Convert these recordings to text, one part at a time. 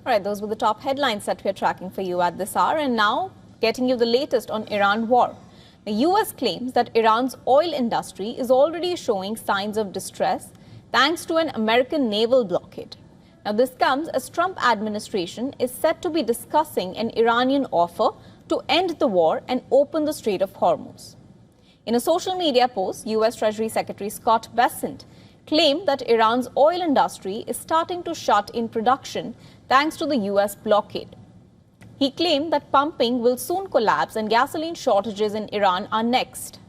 All right, those were the top headlines that we're tracking for you at this hour. And now, getting you the latest on Iran war. The U.S. claims that Iran's oil industry is already showing signs of distress thanks to an American naval blockade. Now, this comes as Trump administration is set to be discussing an Iranian offer to end the war and open the Strait of Hormuz. In a social media post, U.S. Treasury Secretary Scott Bessent claimed that Iran's oil industry is starting to shut in production thanks to the U.S. blockade. He claimed that pumping will soon collapse and gasoline shortages in Iran are next.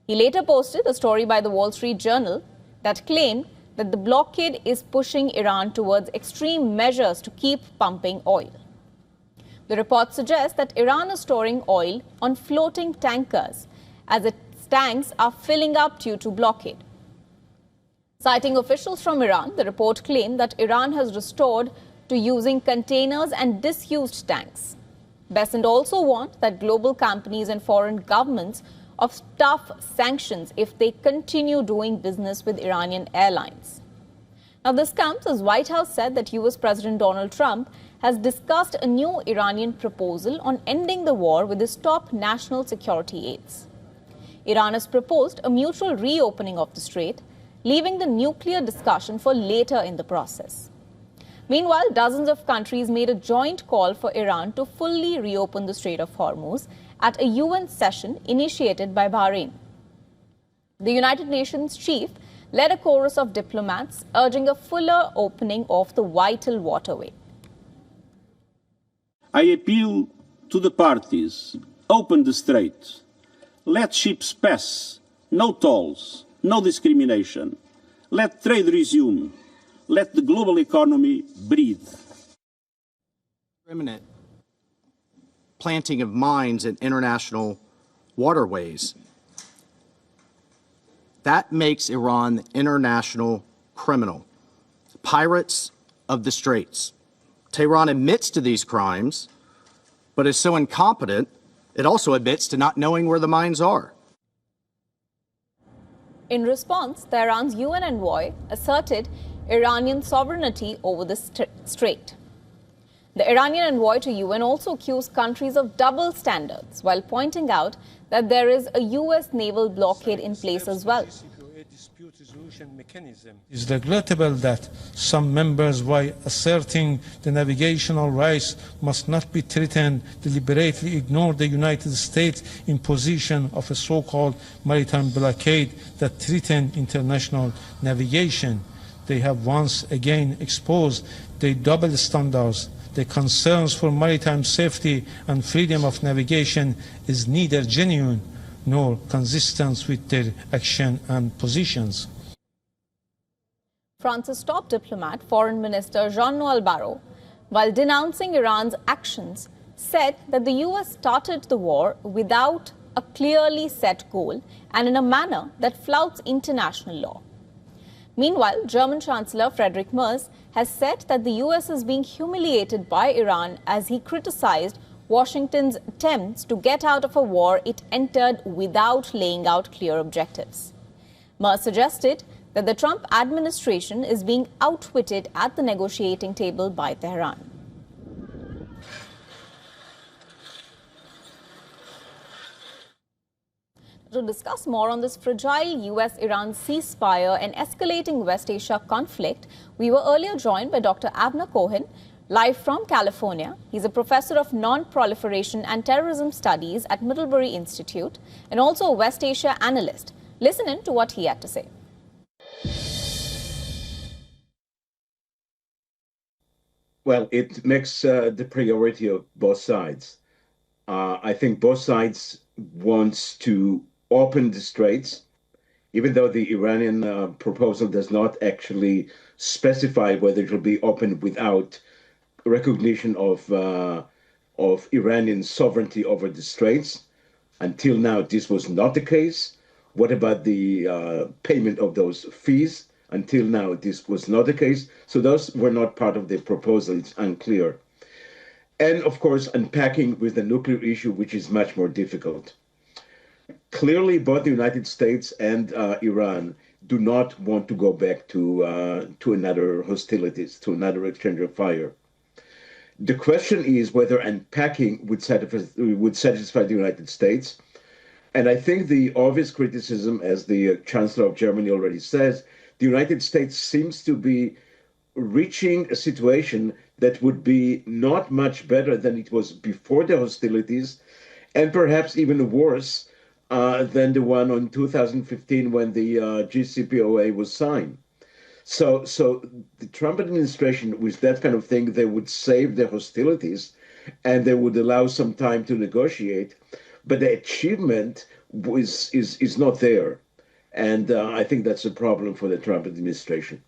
He later posted a story by the Wall Street Journal that claimed that the blockade is pushing Iran towards extreme measures to keep pumping oil. The report suggests that Iran is storing oil on floating tankers as its tanks are filling up due to blockade. Citing officials from Iran, the report claimed that Iran has restored to using containers and disused tanks. Bessent also warned that global companies and foreign governments of tough sanctions if they continue doing business with Iranian airlines. Now, this comes as White House said that U.S. President Donald Trump has discussed a new Iranian proposal on ending the war with his top national security aides. Iran has proposed a mutual reopening of the strait, leaving the nuclear discussion for later in the process. Meanwhile, dozens of countries made a joint call for Iran to fully reopen the Strait of Hormuz at a UN session initiated by Bahrain. The United Nations chief led a chorus of diplomats urging a fuller opening of the vital waterway. I appeal to the parties, open the strait, let ships pass, no tolls, no discrimination, let trade resume, let the global economy breathe. Imminent planting of mines in international waterways. That makes Iran the international criminal, pirates of the straits. Tehran admits to these crimes, but is so incompetent, it also admits to not knowing where the mines are. In response, Tehran's UN envoy asserted Iranian sovereignty over the strait. The Iranian envoy to UN also accused countries of double standards while pointing out that there is a U.S. naval blockade in place as well. It's regrettable that some members, while asserting the navigational rights must not be threatened, deliberately ignore the United States imposition of a so-called maritime blockade that threatened international navigation. They have once again exposed the double standards. The concerns for maritime safety and freedom of navigation is neither genuine nor consistent with their action and positions. France's top diplomat, Foreign Minister Jean-Noël Barrot, while denouncing Iran's actions, said that the U.S. started the war without a clearly set goal and in a manner that flouts international law. Meanwhile, German Chancellor Friedrich Merz has said that the U.S. is being humiliated by Iran as he criticized Washington's attempts to get out of a war it entered without laying out clear objectives. Merz suggested that the Trump administration is being outwitted at the negotiating table by Tehran. To discuss more on this fragile U.S.-Iran ceasefire and escalating West Asia conflict, we were earlier joined by Dr. Avner Cohen, live from California. He's a professor of non-proliferation and terrorism studies at Middlebury Institute and also a West Asia analyst. Listen in to what he had to say. Well, it makes the priority of both sides. I think both sides wants to open the straits, even though the Iranian proposal does not actually specify whether it will be opened without recognition of Iranian sovereignty over the straits. Until now, this was not the case. What about the payment of those fees? Until now, this was not the case. So those were not part of the proposal. It's unclear. And of course, unpacking with the nuclear issue, which is much more difficult. Clearly, both the United States and Iran do not want to go back to another hostilities, to another exchange of fire. The question is whether unpacking would satisfy the United States. And I think the obvious criticism, as the Chancellor of Germany already says, the United States seems to be reaching a situation that would be not much better than it was before the hostilities, and perhaps even worse than the one in 2015 when the JCPOA was signed. So the Trump administration, with that kind of thing, they would save the hostilities and they would allow some time to negotiate. But the achievement is not there. And I think that's a problem for the Trump administration.